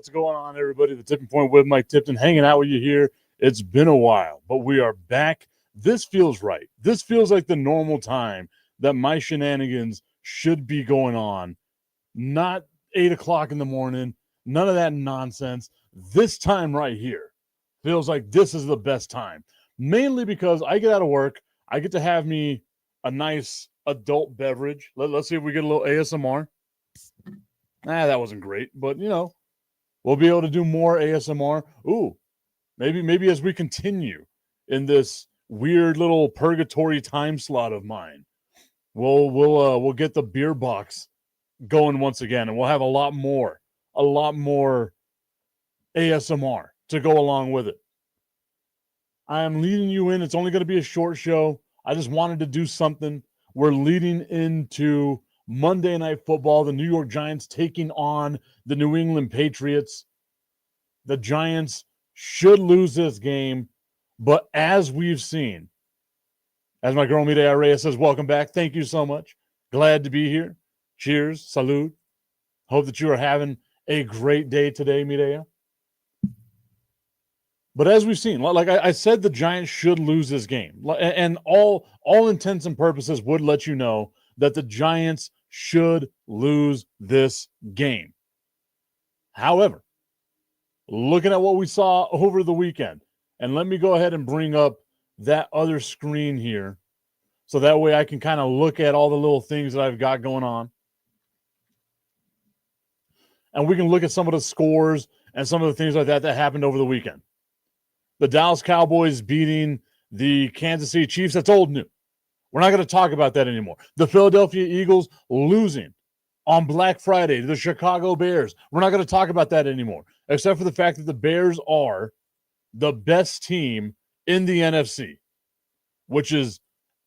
What's going on, everybody? The Tipping Point with Mike Tipton, hanging out with you here. It's been a while, but we are back. This feels right. This feels like the normal time that my shenanigans should be going on. Not 8 o'clock in the morning, none of that nonsense. This time right here feels like this is the best time, mainly because I get out of work. I get to have me a nice adult beverage. Let's see if we get a little ASMR. That wasn't great, but we'll be able to do more ASMR. Ooh, maybe as we continue in this weird little purgatory time slot of mine, we'll get the beer box going once again, and we'll have a lot more ASMR to go along with it. I am leading you in. It's only going to be a short show. I just wanted to do something. We're leading into Monday Night Football, the New York Giants taking on the New England Patriots. The Giants should lose this game, but as we've seen, as my girl Mireya Reyes says, welcome back. Thank you so much. Glad to be here. Cheers. Salud. Hope that you are having a great day today, Mireya. But as we've seen, like I said, the Giants should lose this game. And all intents and purposes would let you know that the Giants should lose this game. However, looking at what we saw over the weekend, and let me go ahead and bring up that other screen here so that way I can kind of look at all the little things that I've got going on. And we can look at some of the scores and some of the things like that happened over the weekend. The Dallas Cowboys beating the Kansas City Chiefs, that's old news. We're not going to talk about that anymore. The Philadelphia Eagles losing on Black Friday to the Chicago Bears. We're not going to talk about that anymore, except for the fact that the Bears are the best team in the NFC, which is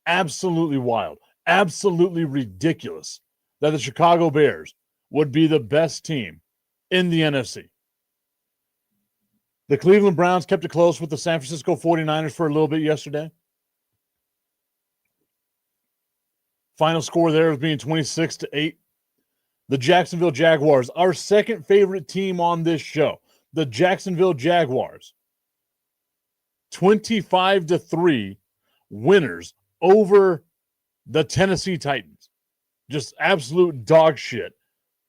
absolutely wild, absolutely ridiculous that the Chicago Bears would be the best team in the NFC. The Cleveland Browns kept it close with the San Francisco 49ers for a little bit yesterday. Final score there was being 26-8. The Jacksonville Jaguars, our second favorite team on this show, the Jacksonville Jaguars, 25-3 winners over the Tennessee Titans. Just absolute dog shit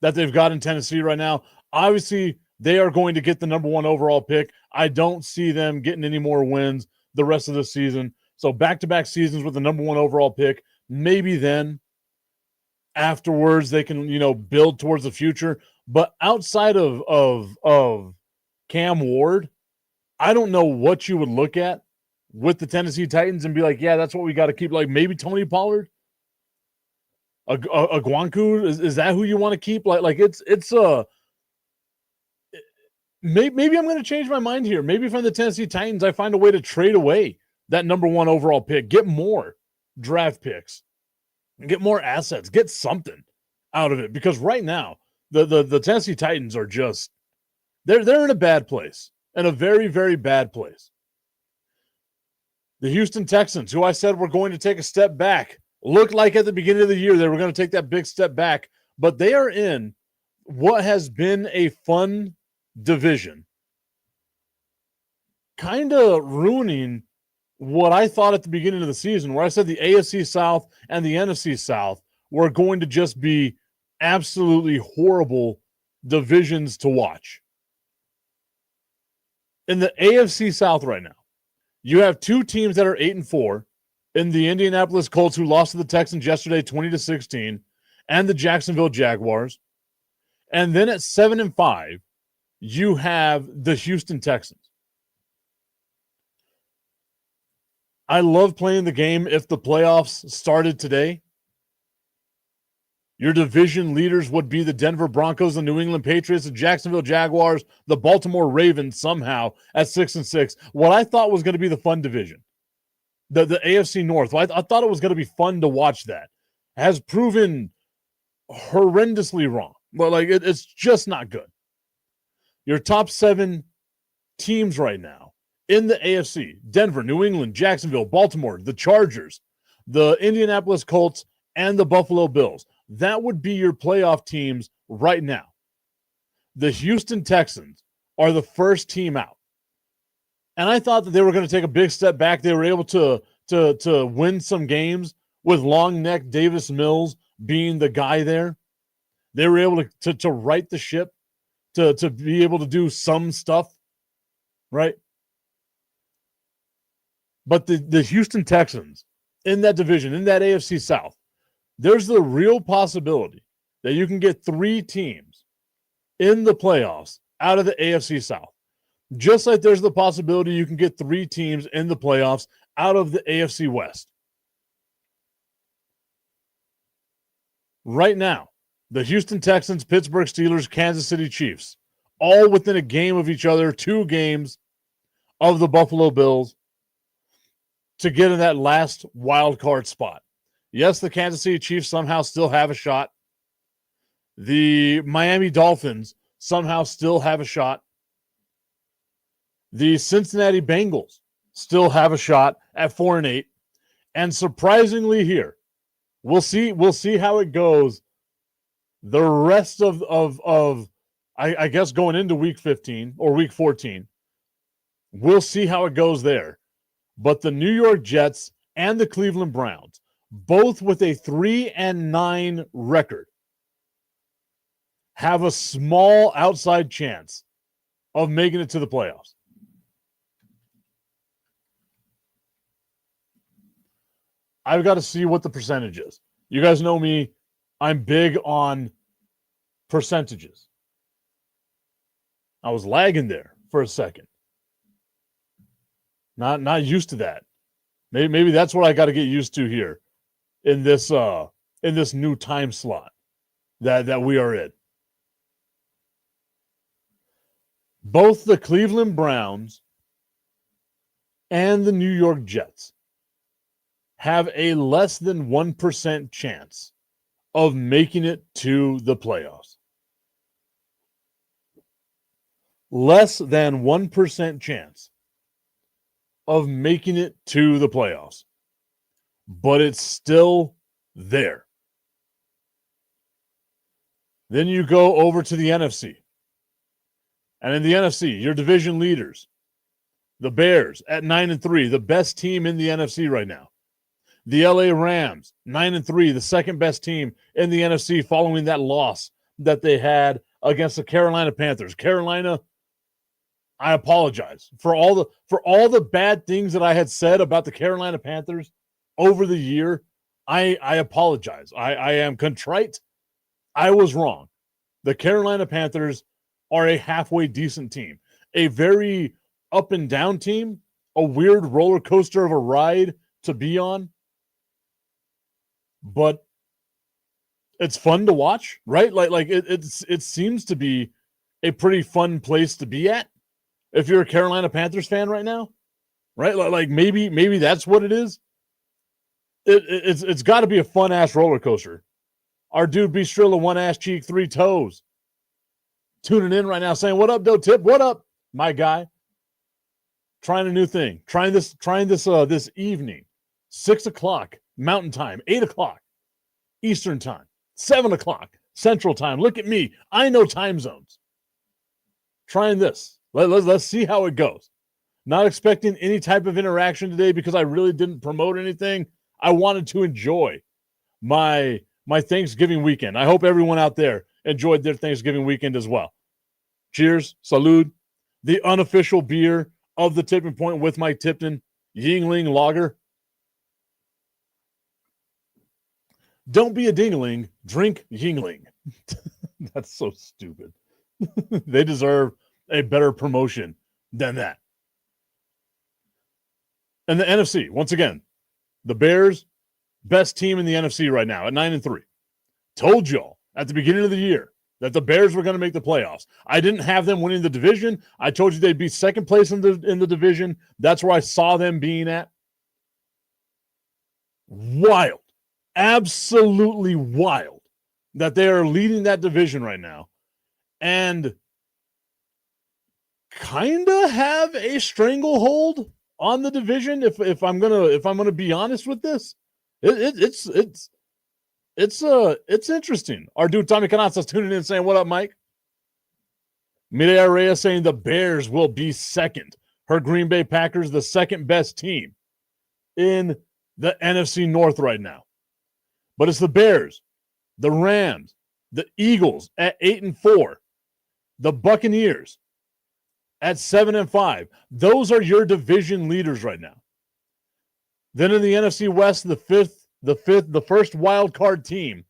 that they've got in Tennessee right now. Obviously, they are going to get the number one overall pick. I don't see them getting any more wins the rest of the season. So back-to-back seasons with the number one overall pick. Maybe then afterwards they can, build towards the future. But outside of Cam Ward, I don't know what you would look at with the Tennessee Titans and be like, yeah, that's what we got to keep. Like maybe Tony Pollard, a Guanku, is that who you want to keep? Maybe I'm going to change my mind here. Maybe from the Tennessee Titans, I find a way to trade away that number one overall pick, get more draft picks, get more assets, get something out of it. Because right now, the Tennessee Titans are just they're in a bad place, in a very, very bad place. The Houston Texans, who I said were going to take a step back, looked like at the beginning of the year they were going to take that big step back, but they are in what has been a fun division, kind of ruining what I thought at the beginning of the season, where I said the AFC South and the NFC South were going to just be absolutely horrible divisions to watch. In the AFC South right now, you have two teams that are 8-4 in the Indianapolis Colts, who lost to the Texans yesterday 20-16, and the Jacksonville Jaguars. And then at 7-5, you have the Houston Texans. I love playing the game if the playoffs started today. Your division leaders would be the Denver Broncos, the New England Patriots, the Jacksonville Jaguars, the Baltimore Ravens somehow at 6-6. What I thought was going to be the fun division, the AFC North. I thought it was going to be fun to watch that. Has proven horrendously wrong. But it's just not good. Your top 7 teams right now in the AFC, Denver, New England, Jacksonville, Baltimore, the Chargers, the Indianapolis Colts, and the Buffalo Bills. That would be your playoff teams right now. the Houston Texans are the first team out. And I thought that they were going to take a big step back. They were able to win some games with long neck Davis Mills being the guy there. They were able to right the ship, to be able to do some stuff, right? But the Houston Texans in that division, in that AFC South, there's the real possibility that you can get 3 teams in the playoffs out of the AFC South. Just like there's the possibility you can get 3 teams in the playoffs out of the AFC West. Right now, the Houston Texans, Pittsburgh Steelers, Kansas City Chiefs, all within a game of each other, 2 games of the Buffalo Bills to get in that last wild card spot. Yes, the Kansas City Chiefs somehow still have a shot. The Miami Dolphins somehow still have a shot. The Cincinnati Bengals still have a shot at 4-8. And surprisingly here, we'll see how it goes the rest of I guess going into week 15 or week 14. We'll see how it goes there. But the New York Jets and the Cleveland Browns, both with a 3-9 record, have a small outside chance of making it to the playoffs. I've got to see what the percentage is. You guys know me. I'm big on percentages. I was lagging there for a second. Not used to that. Maybe that's what I got to get used to here in this new time slot that we are in. Both the Cleveland Browns and the New York Jets have a less than 1% chance of making it to the playoffs. Less than 1% chance of making it to the playoffs. But it's still there. Then you go over to the NFC. And in the NFC, your division leaders, the Bears at 9-3, the best team in the NFC right now. The LA Rams, 9-3, the second best team in the NFC following that loss that they had against the Carolina Panthers. Carolina, I apologize for all the bad things that I had said about the Carolina Panthers over the year. I apologize. I am contrite. I was wrong. The Carolina Panthers are a halfway decent team, a very up and down team, a weird roller coaster of a ride to be on. But it's fun to watch, right? Like it seems to be a pretty fun place to be at if you're a Carolina Panthers fan right now, right? Like maybe that's what it is. It's got to be a fun ass roller coaster. Our dude B Strilla, 1 ass cheek, 3 toes, tuning in right now, saying, "What up, Doe Tip? What up, my guy?" Trying a new thing. Trying this this evening, 6 o'clock Mountain Time, 8 o'clock Eastern Time, 7 o'clock Central Time. Look at me. I know time zones. Trying this. Let's see how it goes. Not expecting any type of interaction today because I really didn't promote anything. I wanted to enjoy my Thanksgiving weekend. I hope everyone out there enjoyed their Thanksgiving weekend as well. Cheers. Salud. The unofficial beer of the Tipping Point with Mike Tipton, Yingling Lager. Don't be a dingling, drink Yingling. That's so stupid. They deserve a better promotion than that. And the NFC, once again, the Bears, best team in the NFC right now at 9-3. Told y'all at the beginning of the year that the Bears were going to make the playoffs. I didn't have them winning the division. I told you they'd be second place in the division. That's where I saw them being at. Wild. Absolutely wild that they are leading that division right now and kind of have a stranglehold on the division. If I'm gonna be honest with this, it's interesting. Our dude Tommy Canazza's tuning in saying, "What up, Mike?" Mireya Reyes saying the Bears will be second. Her Green Bay Packers, the second best team in the NFC North right now. But it's the Bears, the Rams, the Eagles at 8-4, the Buccaneers at 7-5. Those are your division leaders right now. Then in the NFC West, the first wild card team,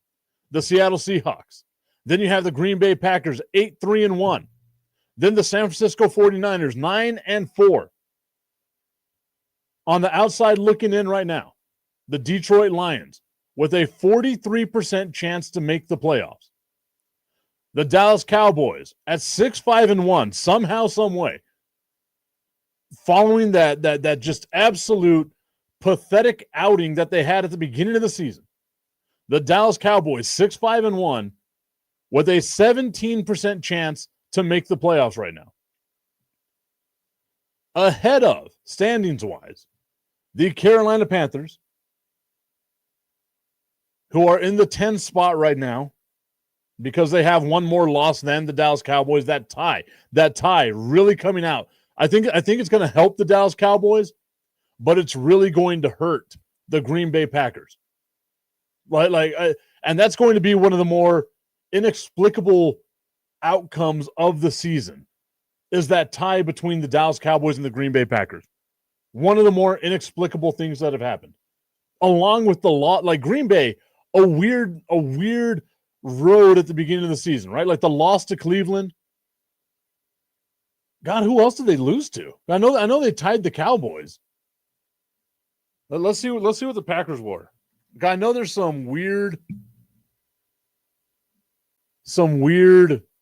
the Seattle Seahawks. Then you have the Green Bay Packers, 8-3-1. Then the San Francisco 49ers, 9-4. On the outside looking in right now, the Detroit Lions with a 43% chance to make the playoffs. The Dallas Cowboys at 6-5-1, somehow, some way. Following that just absolute pathetic outing that they had at the beginning of the season. The Dallas Cowboys, 6-5-1, with a 17% chance to make the playoffs right now. Ahead of, standings-wise, the Carolina Panthers, who are in the 10th spot right now because they have one more loss than the Dallas Cowboys. That tie really coming out. I think it's going to help the Dallas Cowboys, but it's really going to hurt the Green Bay Packers. And that's going to be one of the more inexplicable outcomes of the season, is that tie between the Dallas Cowboys and the Green Bay Packers. One of the more inexplicable things that have happened. Along with the lot, like Green Bay, a weird road at the beginning of the season, right? Like the loss to Cleveland. God, who else did they lose to? I know they tied the Cowboys. Let's see what the Packers were. I know there's some weird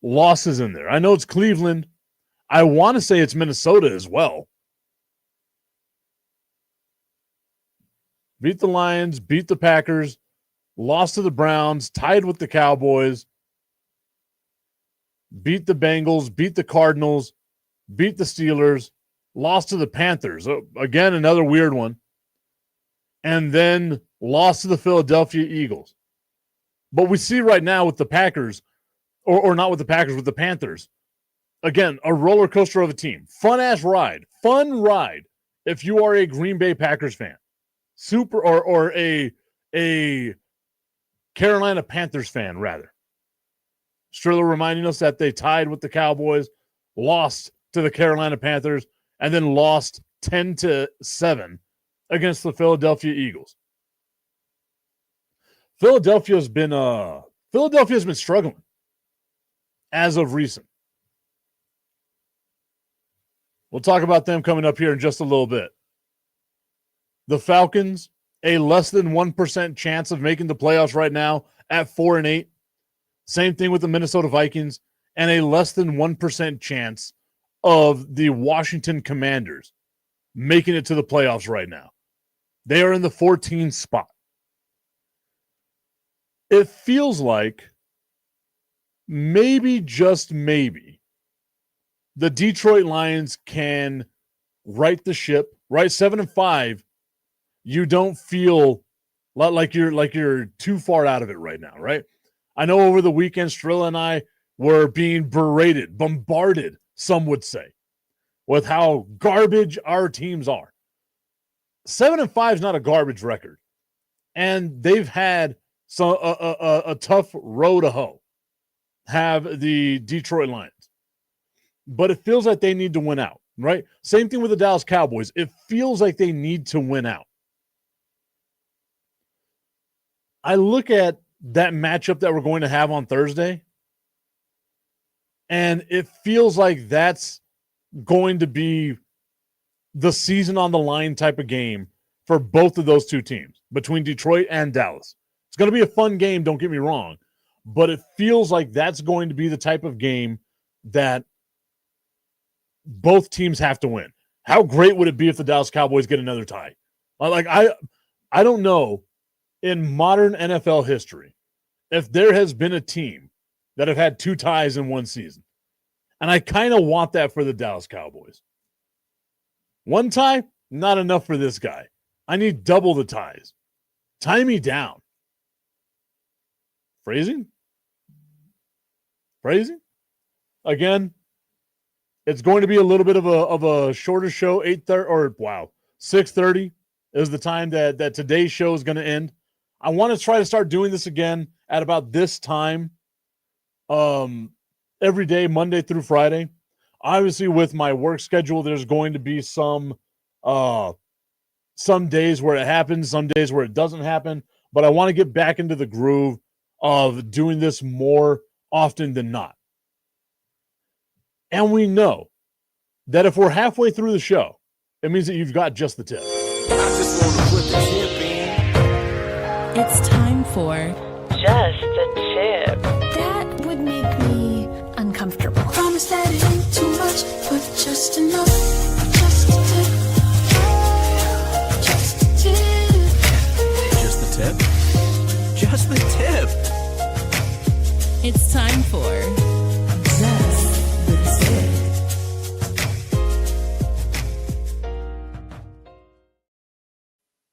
losses in there. I know it's Cleveland. I want to say it's Minnesota as well. Beat the Lions, beat the Packers, lost to the Browns, tied with the Cowboys, beat the Bengals, beat the Cardinals, beat the Steelers, lost to the Panthers. Again, another weird one. And then lost to the Philadelphia Eagles. But we see right now with the Packers, or not with the Packers, with the Panthers, again, a roller coaster of a team. Fun ride if you are a Green Bay Packers fan. Super or a Carolina Panthers fan, rather. Striller reminding us that they tied with the Cowboys, lost to the Carolina Panthers, and then lost 10-7 against the Philadelphia Eagles. Philadelphia's been struggling as of recent. We'll talk about them coming up here in just a little bit. The Falcons, a less than 1% chance of making the playoffs right now at 4-8. Same thing with the Minnesota Vikings, and a less than 1% chance of the Washington Commanders making it to the playoffs right now. They are in the 14th spot. It feels like maybe, just maybe, the Detroit Lions can right the ship, right? 7-5. You don't feel like you're too far out of it right now, right? I know over the weekend, Strilla and I were being berated, bombarded, some would say, with how garbage our teams are. 7-5 is not a garbage record, and they've had a tough row to hoe. Have the Detroit Lions, but it feels like they need to win out, right? Same thing with the Dallas Cowboys. It feels like they need to win out. I look at that matchup that we're going to have on Thursday, and it feels like that's going to be the season on the line type of game for both of those two teams, between Detroit and Dallas. It's going to be a fun game, don't get me wrong, but it feels like that's going to be the type of game that both teams have to win. How great would it be if the Dallas Cowboys get another tie? I don't know in modern NFL history if there has been a team that have had two ties in one season. And I kind of want that for the Dallas Cowboys. One tie, not enough for this guy. I need double the ties. Tie me down. Phrasing? Again, It's going to be a little bit of a shorter show, 6:30 is the time that today's show is going to end. I want to try to start doing this again at about this time, every day, Monday through Friday. Obviously, with my work schedule, there's going to be some days where it happens, some days where it doesn't happen. But I want to get back into the groove of doing this more often than not. And we know that if we're halfway through the show, it means that you've got just the tip. I just want to put the tip in. It's time for Just the Tip. That would make me uncomfortable. Promise that it ain't too much, but just enough. Just a tip. Just a tip. Just the tip. Just the tip. It's time for Just the Tip.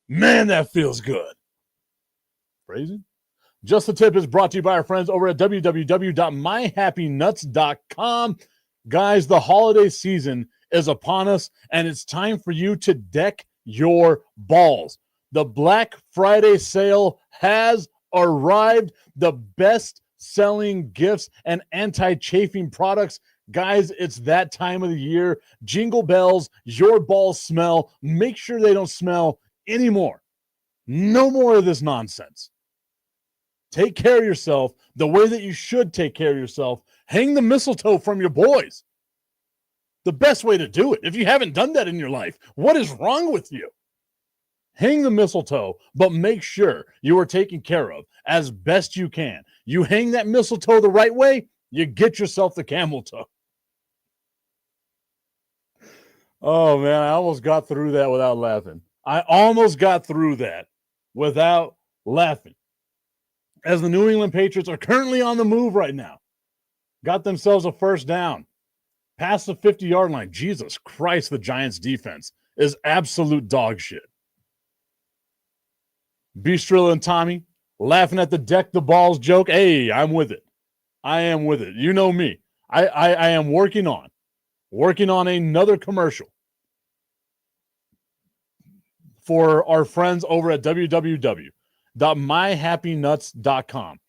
Man, that feels good. Crazy. Just the Tip is brought to you by our friends over at www.myhappynuts.com. Guys, the holiday season is upon us, and it's time for you to deck your balls. The Black Friday sale has arrived. The best-selling gifts and anti-chafing products. Guys, it's that time of the year. Jingle bells, your balls smell. Make sure they don't smell anymore. No more of this nonsense. Take care of yourself the way that you should take care of yourself. Hang the mistletoe from your boys. The best way to do it. If you haven't done that in your life, what is wrong with you? Hang the mistletoe, but make sure you are taken care of as best you can. You hang that mistletoe the right way, you get yourself the camel toe. Oh, man, I almost got through that without laughing. As the New England Patriots are currently on the move right now. Got themselves a first down. Past the 50-yard line. Jesus Christ, the Giants' defense is absolute dog shit. Beastrilla and Tommy laughing at the deck the balls joke. Hey, I'm with it. I am with it. You know me. I am working on another commercial for our friends over at www.myhappynuts.com.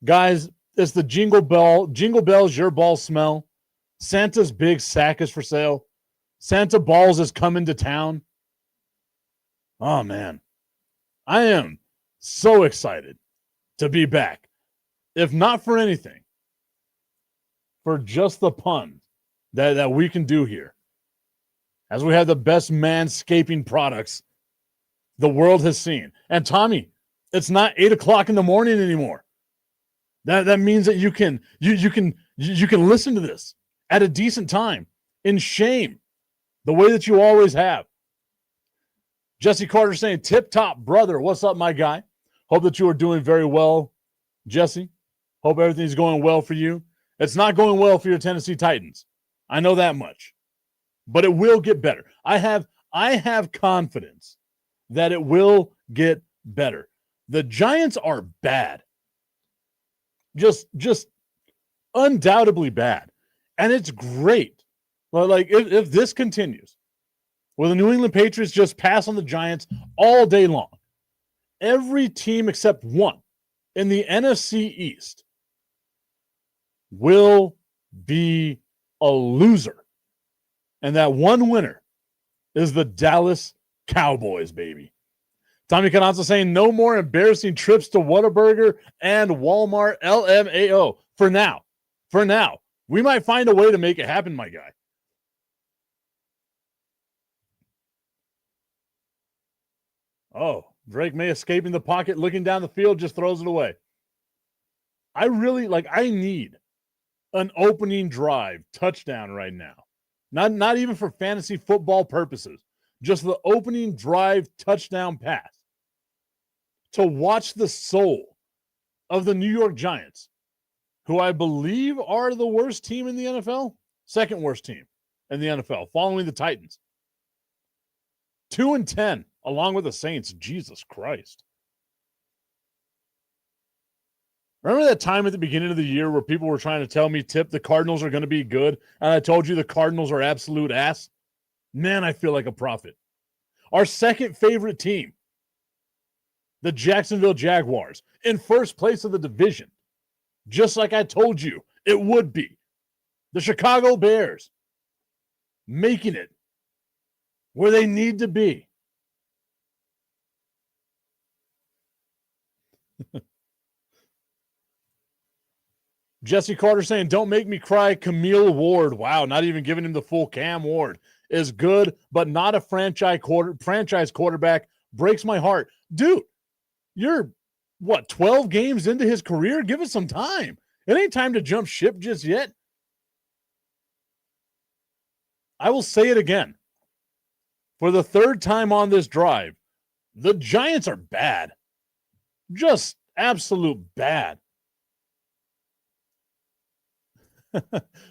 Guys, it's the Jingle Bells, your balls smell. Santa's big sack is for sale. Santa Balls is coming to town. Oh, man. I am so excited to be back. If not for anything, for just the pun that we can do here. As we have the best manscaping products the world has seen. And Tommy, it's not 8 o'clock in the morning anymore. That means that you can listen to this at a decent time in shame, the way that you always have. Jesse Carter saying, tip top, brother. What's up, my guy? Hope that you are doing very well, Jesse. Hope everything's going well for you. It's not going well for your Tennessee Titans. I know that much. But it will get better. I have confidence that it will get better. The Giants are bad. Just undoubtedly bad. And it's great. Like, if this continues, where the New England Patriots just pass on the Giants all day long, every team except one in the NFC East will be a loser. And that one winner is the Dallas Cowboys, baby. Tommy Canazza saying no more embarrassing trips to Whataburger and Walmart LMAO. For now. We might find a way to make it happen, my guy. Oh, Drake May escaping the pocket, looking down the field, just throws it away. I need an opening drive touchdown right now. Not even for fantasy football purposes. Just the opening drive touchdown pass to watch the soul of the New York Giants, who I believe are the worst team in the NFL, second worst team in the NFL, following the Titans. 2-10, along with the Saints. Jesus Christ. Remember that time at the beginning of the year where people were trying to tell me, Tip, the Cardinals are going to be good, and I told you the Cardinals are absolute ass? Man, I feel like a prophet. Our second favorite team, the Jacksonville Jaguars, in first place of the division, just like I told you it would be. The Chicago Bears making it where they need to be. Jesse Carter saying, don't make me cry. Camille Ward. Wow, not even giving him the full Cam Ward. Is good, but not a franchise quarterback. Breaks my heart. Dude, you're, 12 games into his career? Give it some time. It ain't time to jump ship just yet. I will say it again. For the third time on this drive, the Giants are bad. Just absolute bad.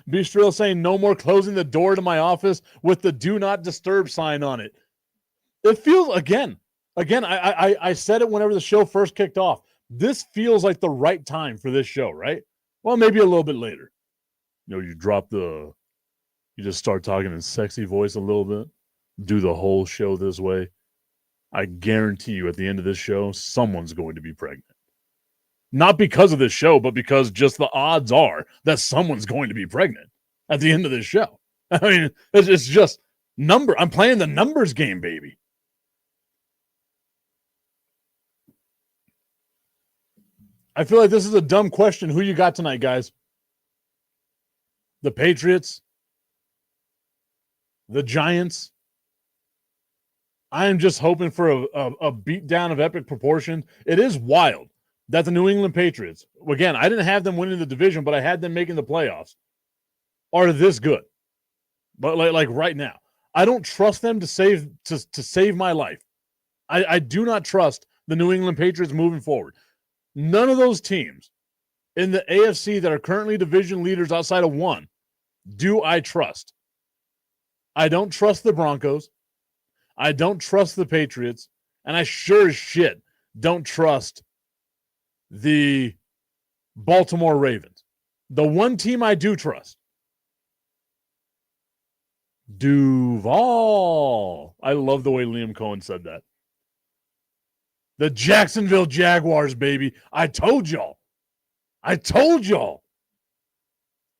Bistro saying no more closing the door to my office with the do not disturb sign on it. It feels, again, I said it whenever the show first kicked off. This feels like the right time for this show, right? Well, maybe a little bit later. You just start talking in sexy voice a little bit. Do the whole show this way. I guarantee you at the end of this show, someone's going to be pregnant. Not because of this show, but because just the odds are that someone's going to be pregnant at the end of this show. I mean, it's just number. I'm playing the numbers game, baby. I feel like this is a dumb question. Who you got tonight, guys? The Patriots? The Giants? I am just hoping for a beatdown of epic proportion. It is wild that the New England Patriots, again, I didn't have them winning the division, but I had them making the playoffs, are this good. But like right now, I don't trust them to save my life. I do not trust the New England Patriots moving forward. None of those teams in the AFC that are currently division leaders outside of one do I trust. I don't trust the Broncos. I don't trust the Patriots. And I sure as shit don't trust the Baltimore Ravens. The one team I do trust, Duval. I love the way Liam Cohen said that. The Jacksonville Jaguars, baby. I told y'all. It's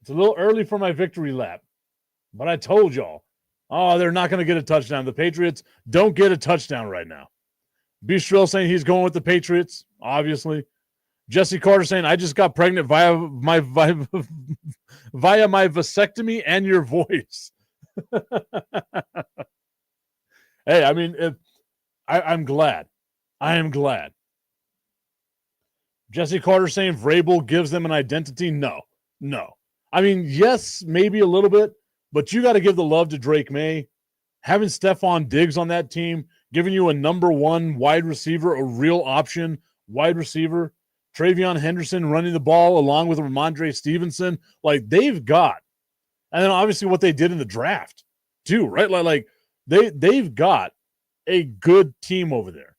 a little early for my victory lap, but I told y'all. Oh, they're not going to get a touchdown. The Patriots don't get a touchdown right now. Bistrell saying he's going with the Patriots, obviously. Jesse Carter saying, I just got pregnant via my vasectomy and your voice. Hey, I mean, I'm glad. I am glad. Jesse Carter saying Vrabel gives them an identity. No. I mean, yes, maybe a little bit, but you got to give the love to Drake May. Having Stephon Diggs on that team, giving you a number one wide receiver, a real option wide receiver. Travion Henderson running the ball along with Ramondre Stevenson. Like, they've got, and then obviously what they did in the draft too, right? Like they've got a good team over there.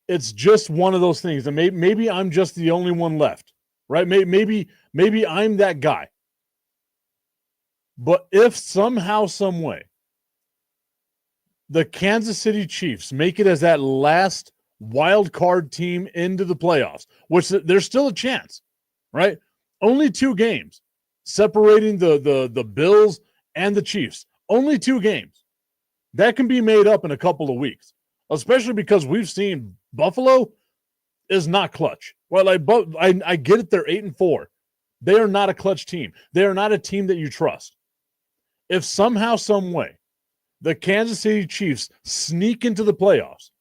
It's just one of those things. And maybe I'm just the only one left, right? Maybe I'm that guy. But if somehow, some way, the Kansas City Chiefs make it as that last wild card team into the playoffs, which there's still a chance, right? Only 2 games separating the Bills and the Chiefs. Only 2 games. That can be made up in a couple of weeks, especially because we've seen Buffalo is not clutch. Well, I get it. They're 8-4. They are not a clutch team. They are not a team that you trust. If somehow, some way, the Kansas City Chiefs sneak into the playoffs,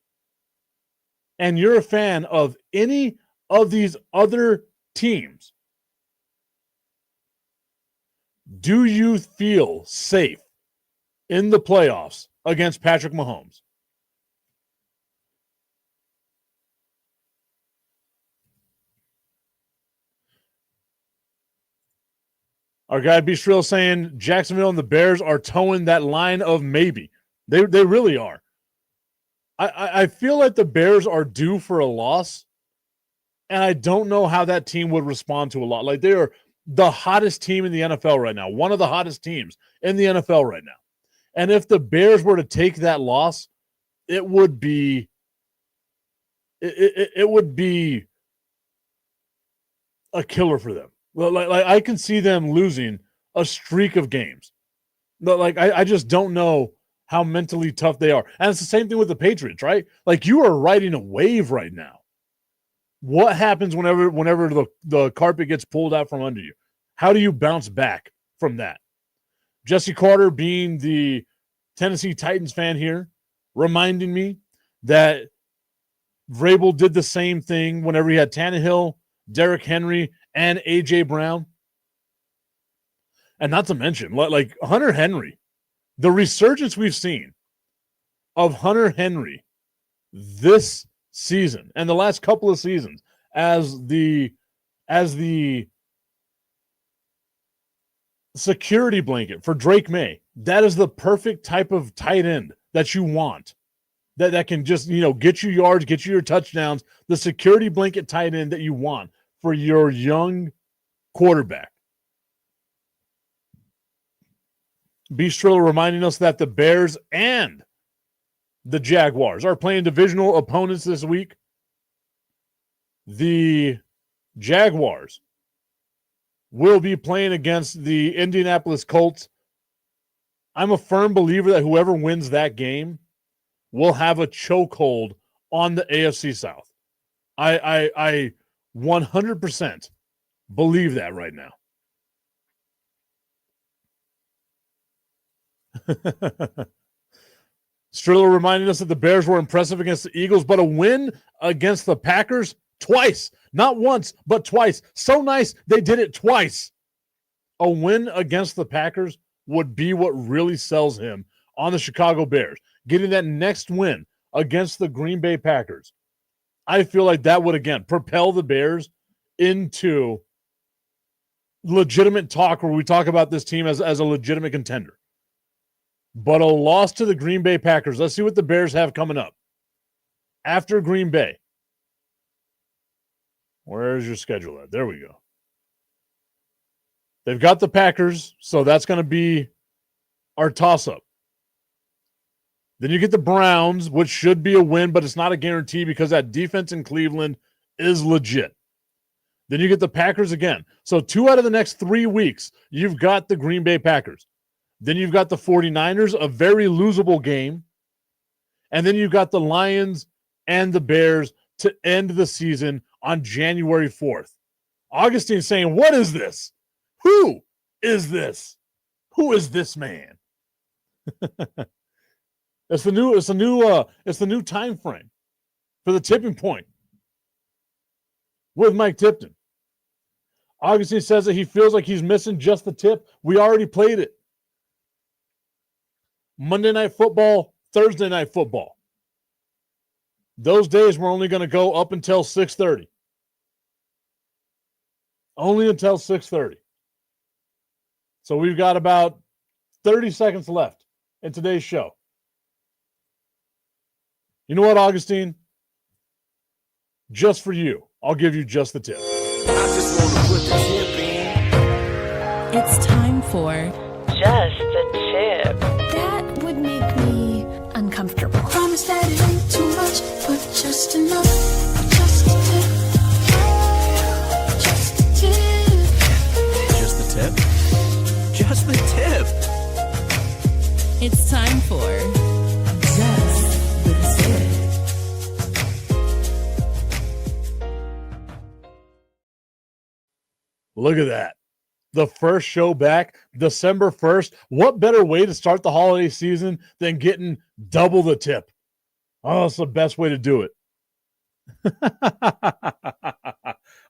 and you're a fan of any of these other teams, do you feel safe in the playoffs against Patrick Mahomes? Our guy Bishrill saying Jacksonville and the Bears are towing that line of maybe. They really are. I feel like the Bears are due for a loss, And I don't know how that team would respond to a lot. Like, they are the hottest team in the NFL right now, one of the hottest teams in the NFL right now. And if the Bears were to take that loss, it would be it would be a killer for them. Like I can see them losing a streak of games. But like I just don't know how mentally tough they are. And it's the same thing with the Patriots, right? Like, you are riding a wave right now. What happens whenever the carpet gets pulled out from under you? How do you bounce back from that? Jesse Carter, being the Tennessee Titans fan here, reminding me that Vrabel did the same thing whenever he had Tannehill, Derrick Henry, and A.J. Brown. And not to mention, like Hunter Henry, the resurgence we've seen of Hunter Henry this season and the last couple of seasons as the security blanket for Drake May. That is the perfect type of tight end that you want. That can just, get you yards, get you your touchdowns, the security blanket tight end that you want for your young quarterback. B. Striller reminding us that the Bears and the Jaguars are playing divisional opponents this week. The Jaguars will be playing against the Indianapolis Colts. I'm a firm believer that whoever wins that game will have a chokehold on the AFC South. I 100% believe that right now. Striller reminding us that the Bears were impressive against the Eagles, but a win against the Packers twice. Not once, but twice. So nice they did it twice. A win against the Packers would be what really sells him on the Chicago Bears. Getting that next win against the Green Bay Packers, I feel like that would, again, propel the Bears into legitimate talk where we talk about this team as a legitimate contender. But a loss to the Green Bay Packers. Let's see what the Bears have coming up. After Green Bay. Where's your schedule at? There we go. They've got the Packers, so that's going to be our toss-up. Then you get the Browns, which should be a win, but it's not a guarantee because that defense in Cleveland is legit. Then you get the Packers again. So 2 out of the next 3 weeks, you've got the Green Bay Packers. Then you've got the 49ers, a very losable game. And then you've got the Lions and the Bears to end the season on January 4th. Augustine saying, what is this? Who is this? Who is this man? It's the new time frame for the tipping point with Mike Tipton. Augustine says that he feels like he's missing just the tip. We already played it. Monday Night Football, Thursday Night Football. Those days we're only going to go up until 6:30. Only until 6:30. So we've got about 30 seconds left in today's show. You know what, Augustine? Just for you, I'll give you just the tip. I just want to put the tip in. It's time for Just the tip. That Would Make Me Uncomfortable. Promise that it ain't too much, but just enough. Just a tip. Just a tip. Just the tip. Just the tip. It's time for Just the Tip. Look at that. The first show back, December 1st. What better way to start the holiday season than getting double the tip? Oh, it's the best way to do it.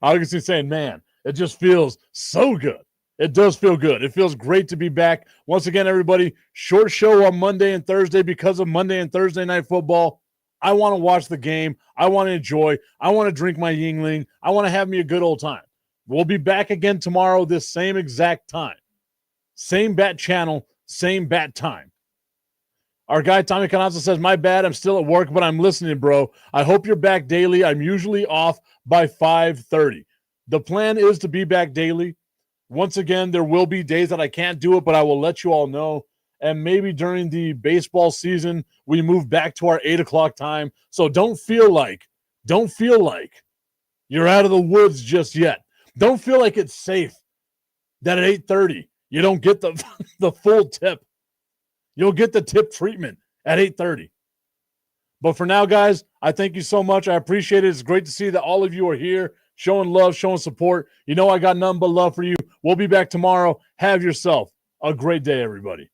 Augustine saying, man, it just feels so good. It does feel good. It feels great to be back. Once again, everybody, short show on Monday and Thursday because of Monday and Thursday night football. I want to watch the game. I want to enjoy. I want to drink my Yingling. I want to have me a good old time. We'll be back again tomorrow, this same exact time. Same bat channel, same bat time. Our guy Tommy Canazzo says, my bad, I'm still at work, but I'm listening, bro. I hope you're back daily. I'm usually off by 5:30. The plan is to be back daily. Once again, there will be days that I can't do it, but I will let you all know. And maybe during the baseball season, we move back to our 8 o'clock time. So don't feel like you're out of the woods just yet. Don't feel like it's safe that at 8:30 you don't get the, the full tip. You'll get the tip treatment at 8:30. But for now, guys, I thank you so much. I appreciate it. It's great to see that all of you are here, showing love, showing support. You know I got nothing but love for you. We'll be back tomorrow. Have yourself a great day, everybody.